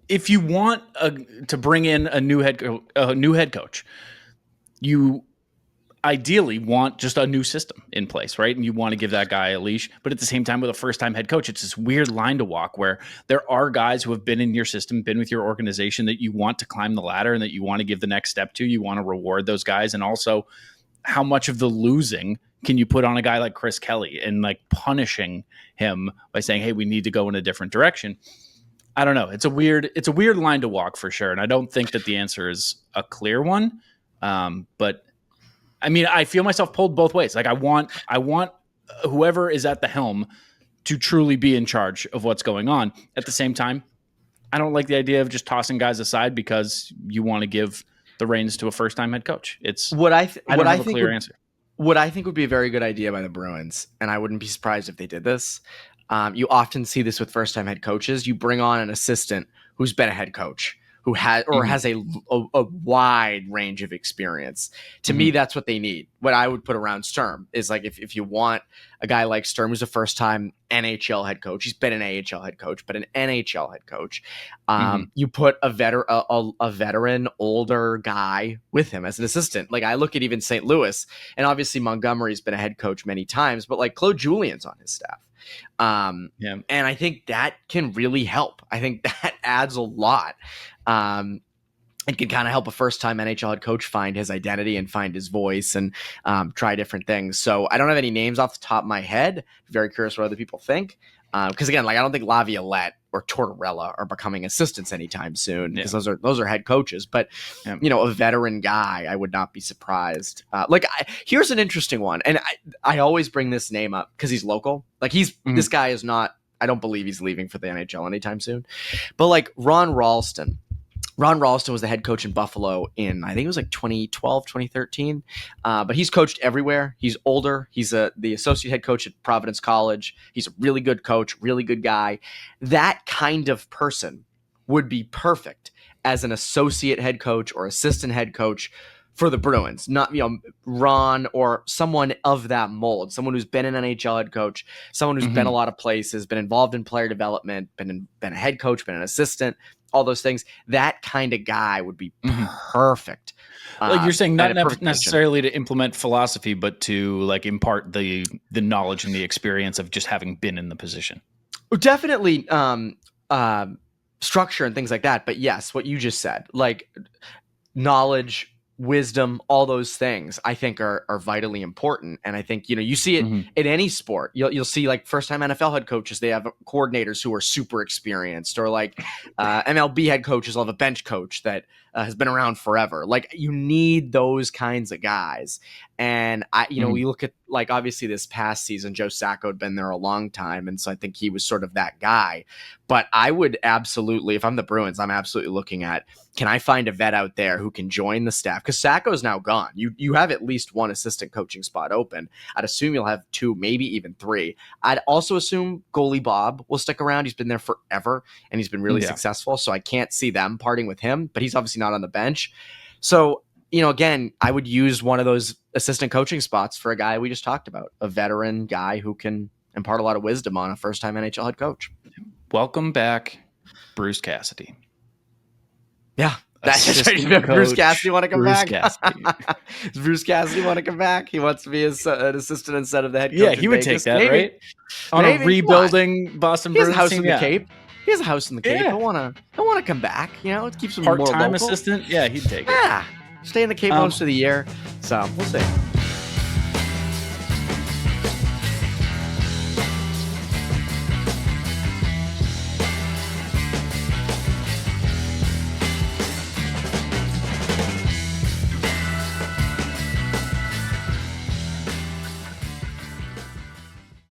if you want to bring in a new head coach, you ideally want just a new system in place, right? And you want to give that guy a leash. But at the same time, with a first-time head coach, it's this weird line to walk where there are guys who have been in your system, been with your organization that you want to climb the ladder and that you want to give the next step to. You want to reward those guys. And also, how much of the losing can you put on a guy like Chris Kelly and like punishing him by saying, hey, we need to go in a different direction? I don't know. It's a weird line to walk for sure. And I don't think that the answer is a clear one. But I mean, I feel myself pulled both ways. Like I want whoever is at the helm to truly be in charge of what's going on. At the same time, I don't like the idea of just tossing guys aside because you want to give the reins to a first-time head coach. It's I don't have a clear answer. What I think would be a very good idea by the Bruins, and I wouldn't be surprised if they did this. You often see this with first-time head coaches. You bring on an assistant who's been a head coach, who has a wide range of experience. To me, that's what they need. What I would put around Sturm is like if you want a guy like Sturm who's a first-time NHL head coach, he's been an AHL head coach, but an NHL head coach, you put a veteran, older guy with him as an assistant. Like I look at even St. Louis, and obviously Montgomery's been a head coach many times, but like Claude Julien's on his staff. And I think that can really help. I think that adds a lot. It can kind of help a first-time NHL head coach find his identity and find his voice and try different things. So I don't have any names off the top of my head. Very curious what other people think. Because again, like I don't think Laviolette or Tortorella are becoming assistants anytime soon because those are head coaches. But you know, a veteran guy, I would not be surprised. Here's an interesting one, and I always bring this name up because he's local. Like this guy is not. I don't believe he's leaving for the NHL anytime soon. But like Ron Ralston. Ron Ralston was the head coach in Buffalo in, I think it was like 2012, 2013. But he's coached everywhere. He's older. He's the associate head coach at Providence College. He's a really good coach, really good guy. That kind of person would be perfect as an associate head coach or assistant head coach for the Bruins. Not, Ron or someone of that mold, someone who's been an NHL head coach, someone who's been a lot of places, been involved in player development, been a head coach, been an assistant, all those things. That kind of guy would be perfect. Like you're saying, not necessarily to implement philosophy, but to like impart the knowledge and the experience of just having been in the position. Definitely structure and things like that. But yes, what you just said, like knowledge, wisdom, all those things I think are vitally important. And I think, you see it in any sport. You'll see like first-time NFL head coaches, they have coordinators who are super experienced, or like MLB head coaches will have a bench coach that has been around forever. Like you need those kinds of guys. And we look at like obviously this past season, Joe Sacco had been there a long time. And so I think he was sort of that guy. But I would absolutely, if I'm the Bruins, I'm absolutely looking at, can I find a vet out there who can join the staff? Because Sacco's now gone. You have at least one assistant coaching spot open. I'd assume you'll have two, maybe even three. I'd also assume goalie Bob will stick around. He's been there forever and he's been really successful. So I can't see them parting with him, but he's obviously not on the bench. So, again, I would use one of those assistant coaching spots for a guy we just talked about, a veteran guy who can impart a lot of wisdom on a first-time NHL head coach. Welcome back, Bruce Cassidy. Yeah. That's right. Bruce Cassidy want to come back? Does Bruce Cassidy want to come back? He wants to be an assistant instead of the head coach. Yeah, he would take that, right? On a rebuilding Boston Bruins team. He has a house in the Cape. He has a house in the Cape. He'll want to come back. It keeps him more local. Part-time assistant? Yeah, he'd take it. Yeah. Stay in the Cape most of the year. So we'll see.